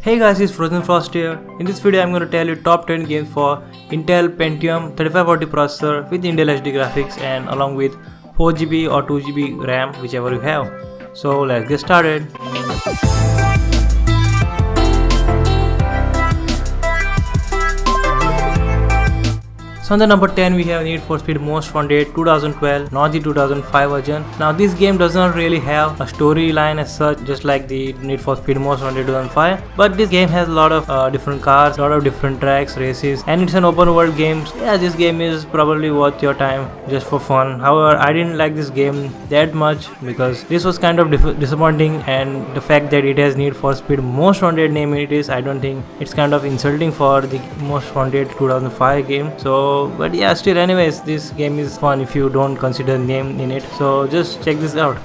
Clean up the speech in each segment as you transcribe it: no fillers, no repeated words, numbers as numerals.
Hey guys, it's Frozen Frost here. In this video I'm going to tell you top 10 games for Intel Pentium 3540 processor with Intel HD graphics and along with 4GB or 2GB RAM, whichever you have. So let's get started. So on the number 10 we have Need for Speed Most Wanted 2012, not the 2005 version. Now this game does not really have a storyline as such, just like the Need for Speed Most Wanted 2005. But this game has a lot of different cars, a lot of different tracks, races, and it's an open world game. Yeah, this game is probably worth your time just for fun. However, I didn't like this game that much because this was kind of disappointing, and the fact that it has Need for Speed Most Wanted name in it is, I don't think it's kind of insulting for the Most Wanted 2005 game. But yeah, still anyways, this game is fun if you don't consider name in it, so just check this out.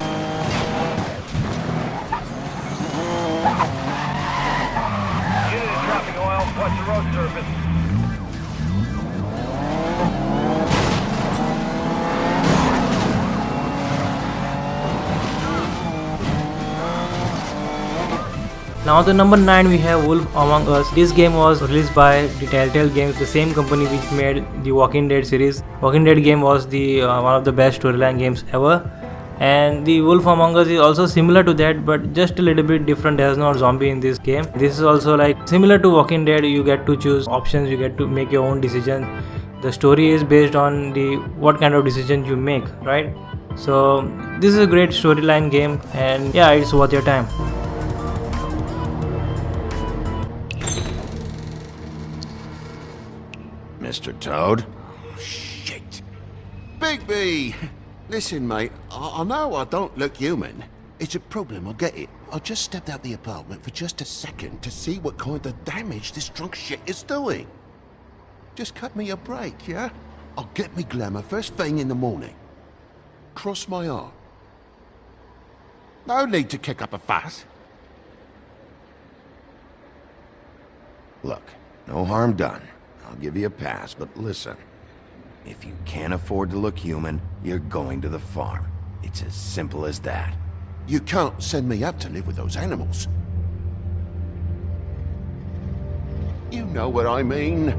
Unit dropping oil, watch the road surface. Now the number 9 we have Wolf Among Us. This game was released by the Telltale Games, the same company which made the Walking Dead series. Walking Dead game was the one of the best storyline games ever, and the Wolf Among Us is also similar to that, but just a little bit different. There's no zombie in this game. This is also like similar to Walking Dead. You get to choose options, you get to make your own decision. The story is based on the what kind of decision you make, right? So this is a great storyline game, and yeah, it's worth your time. Mr. Toad? Shit. Big B! Listen, mate, I know I don't look human. It's a problem, I get it. I just stepped out the apartment for just a second to see what kind of damage this drunk shit is doing. Just cut me a break, yeah? I'll get me glamour first thing in the morning. Cross my heart. No need to kick up a fuss. Look, no harm done. I'll give you a pass, but listen. If you can't afford to look human, you're going to the farm. It's as simple as that. You can't send me up to live with those animals. You know what I mean.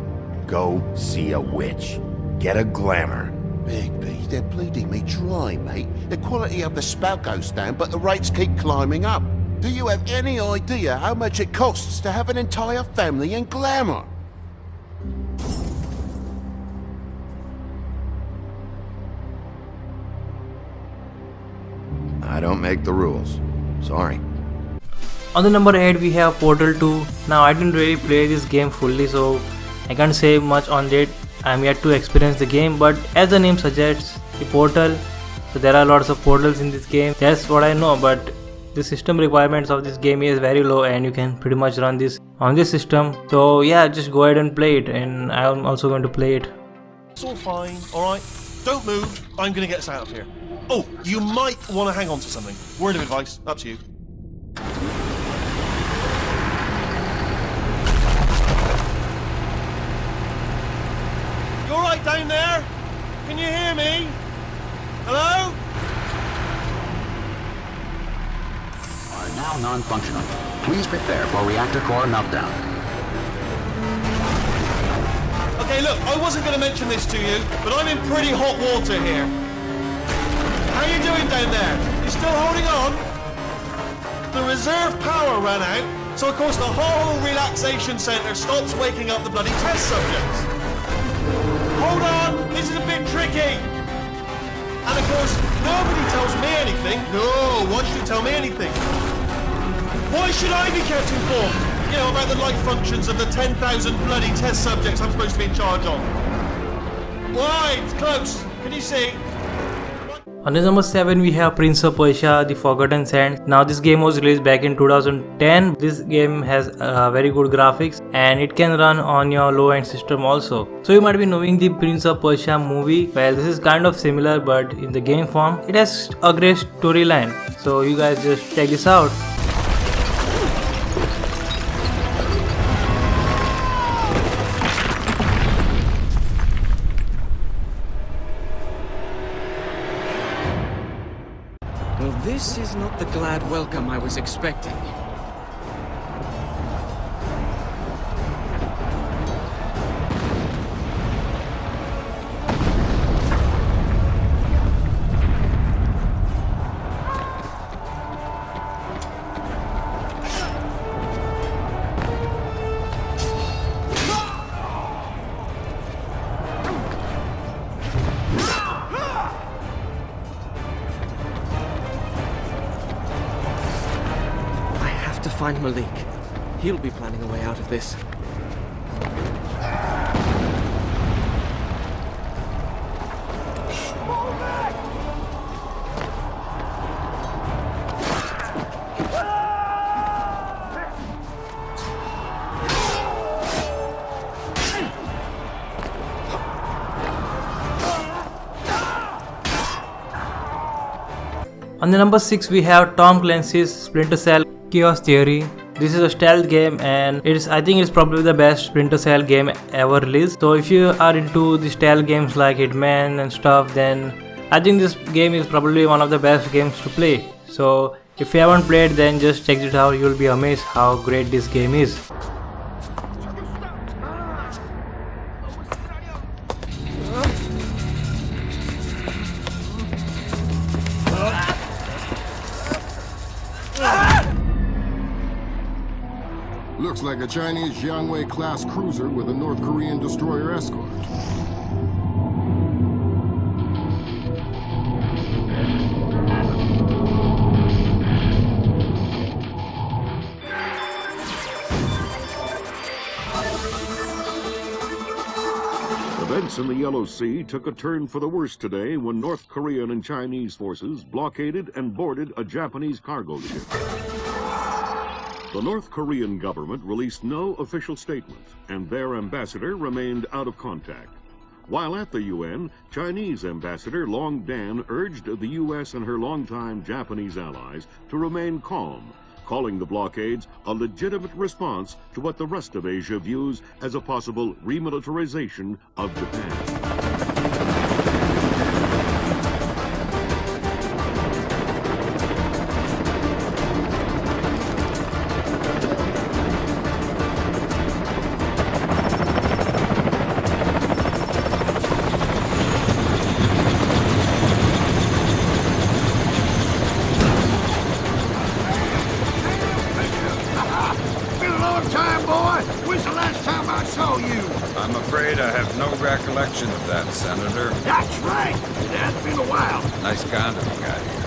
Go see a witch. Get a glamour. Big B, they're bleeding me dry, mate. The quality of the spout goes down, but the rates keep climbing up. Do you have any idea how much it costs to have an entire family in glamour? I don't make the rules. Sorry. On the number 8 we have Portal 2. Now I didn't really play this game fully, so I can't say much on it. I'm yet to experience the game, but as the name suggests, the portal, so there are lots of portals in this game. That's what I know, but the system requirements of this game is very low and you can pretty much run this on this system. So yeah, just go ahead and play it, and I'm also going to play it. It's all fine, alright? Don't move, I'm gonna get us out of here. Oh, you might want to hang on to something. Word of advice, up to you. You alright down there? Can you hear me? Hello? Are now non-functional. Please prepare for reactor core meltdown. Okay, look, I wasn't going to mention this to you, but I'm in pretty hot water here. How you doing down there? You still holding on? The reserve power ran out, so of course the whole relaxation centre stops waking up the bloody test subjects. Hold on, this is a bit tricky. And of course, nobody tells me anything. No, why should you tell me anything? Why should I be kept informed? You know, about the life functions of the 10,000 bloody test subjects I'm supposed to be in charge of. Why? It's close. Can you see? On the number 7 we have Prince of Persia The Forgotten Sands. Now this game was released back in 2010. This game has very good graphics and it can run on your low-end system also. So you might be knowing the Prince of Persia movie. Well, this is kind of similar, but in the game form. It has a great storyline. So you guys just check this out. Well, this is not the glad welcome I was expecting. find Malik. He'll be planning a way out of this. On the number 6 we have Tom Clancy's Splinter Cell Chaos Theory. This is a stealth game and I think it's probably the best Splinter Cell game ever released. So if you are into the stealth games like Hitman and stuff, then I think this game is probably one of the best games to play. So if you haven't played, then just check it out. You'll be amazed how great this game is. Looks like a Chinese Jiangwei-class cruiser with a North Korean destroyer escort. Events in the Yellow Sea took a turn for the worse today when North Korean and Chinese forces blockaded and boarded a Japanese cargo ship. The North Korean government released no official statement, and their ambassador remained out of contact. While at the UN, Chinese Ambassador Long Dan urged the U.S. and her longtime Japanese allies to remain calm, calling the blockades a legitimate response to what the rest of Asia views as a possible remilitarization of Japan. I'm afraid I have no recollection of that, Senator. That's right. It has been a while. Nice condom you got here.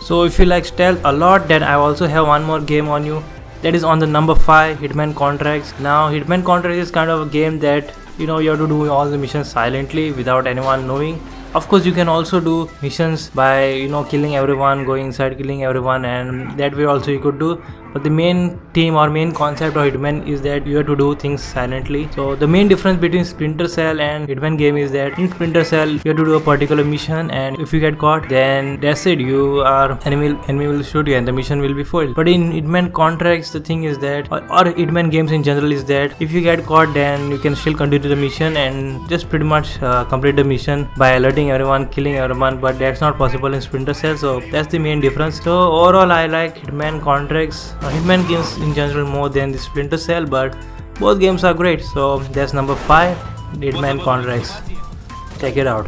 So if you like stealth a lot, then I also have one more game on you. That is on the number 5, Hitman Contracts. Now Hitman Contracts is kind of a game that you have to do all the missions silently without anyone knowing. Of course you can also do missions by killing everyone, going inside killing everyone, and that way also you could do. But the main theme or main concept of Hitman is that you have to do things silently. So the main difference between Splinter Cell and Hitman game is that in Splinter Cell you have to do a particular mission, and if you get caught, then that's it. Enemy will shoot you and the mission will be foiled. But in Hitman Contracts, the thing is that, or Hitman games in general, is that if you get caught, then you can still continue the mission and just pretty much complete the mission by alerting everyone, killing everyone. But that's not possible in Splinter Cell. So that's the main difference. So overall I like Hitman Contracts, Hitman games in general more than the Splinter Cell, but both games are great. So that's number 5, Hitman Contracts. Check it out.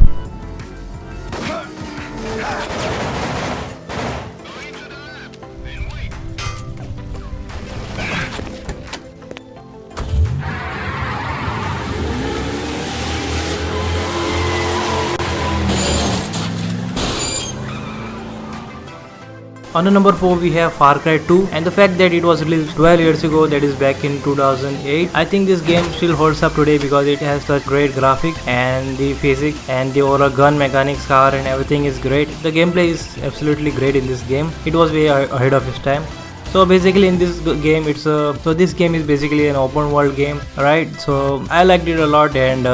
On the number 4 we have Far Cry 2, and the fact that it was released 12 years ago, that is back in 2008. I think this game still holds up today because it has such great graphics and the physics and the overall gun mechanics, car and everything is great. The gameplay is absolutely great in this game. It was way ahead of its time. So basically in this game this game is basically an open world game, right? So I liked it a lot, and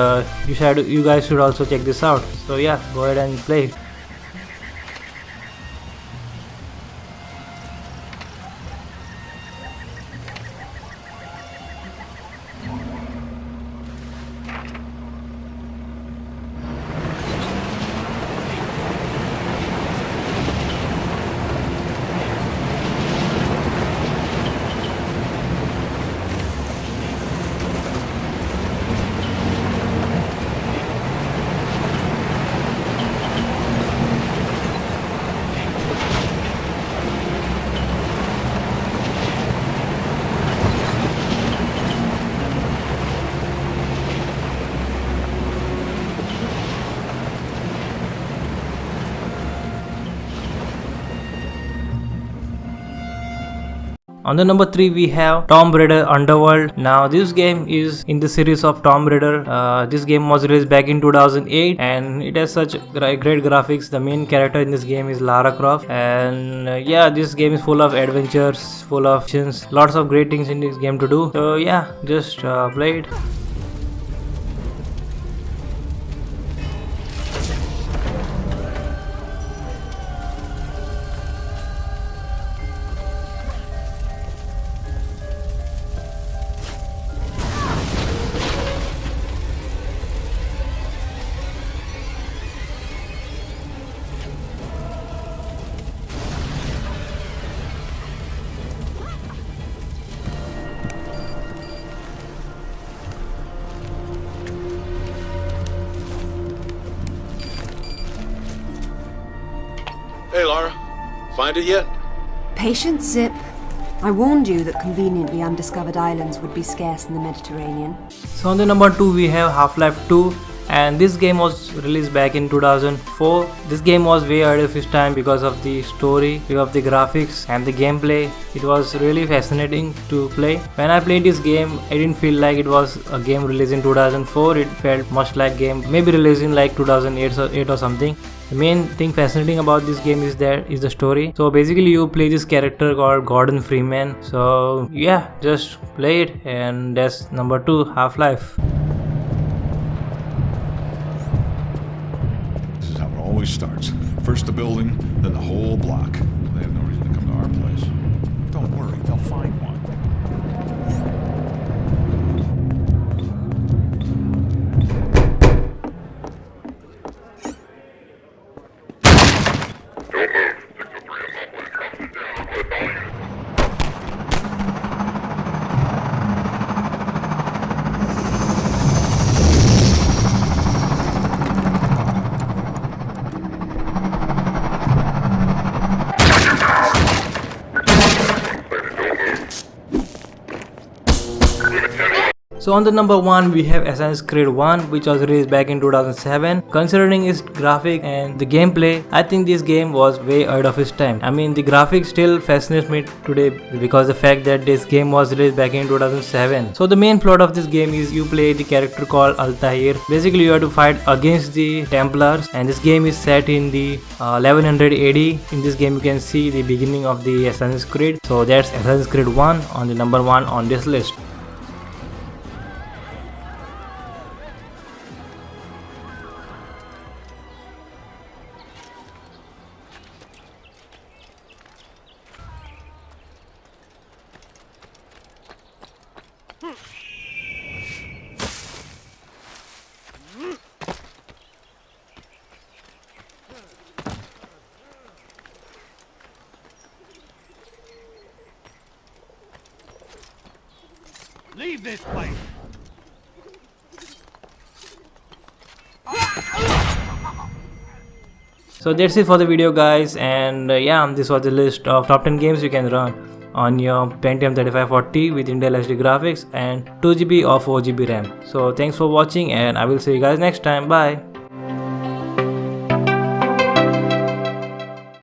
you guys should also check this out. So yeah, go ahead and play it. On the number 3 we have Tomb Raider Underworld. Now this game is in the series of Tomb Raider. This game was released back in 2008 and it has such great graphics. The main character in this game is Lara Croft, and yeah, this game is full of adventures, full of missions, lots of great things in this game to do. So yeah, just play it. Hey, Lara. Find it yet? Patience, Zip. I warned you that conveniently undiscovered islands would be scarce in the Mediterranean. So on the number 2 we have Half-Life 2, and this game was released back in 2004. This game was way ahead of its time because of the story, because of the graphics and the gameplay. It was really fascinating to play. When I played this game, I didn't feel like it was a game released in 2004. It felt much like game maybe released in like 2008 or something. The main thing fascinating about this game is the story. So basically you play this character called Gordon Freeman. So yeah, just play it, and that's number 2, Half-Life. This is how it always starts. First the building, then the whole block. They have no reason to come to our place. Don't worry, they'll find one. So on the number 1 we have Assassin's Creed 1, which was released back in 2007. Considering its graphic and the gameplay, I think this game was way ahead of its time. I mean, the graphics still fascinates me today because the fact that this game was released back in 2007. So the main plot of this game is you play the character called Altair. Basically you have to fight against the Templars, and this game is set in the 1100 AD. In this game you can see the beginning of the Assassin's Creed. So that's Assassin's Creed 1 on the number 1 on this list. Leave this place! So that's it for the video, guys, and yeah, this was the list of top 10 games you can run on your Pentium 3540 with Intel HD graphics and 2GB or 4GB RAM. So thanks for watching, and I will see you guys next time. Bye.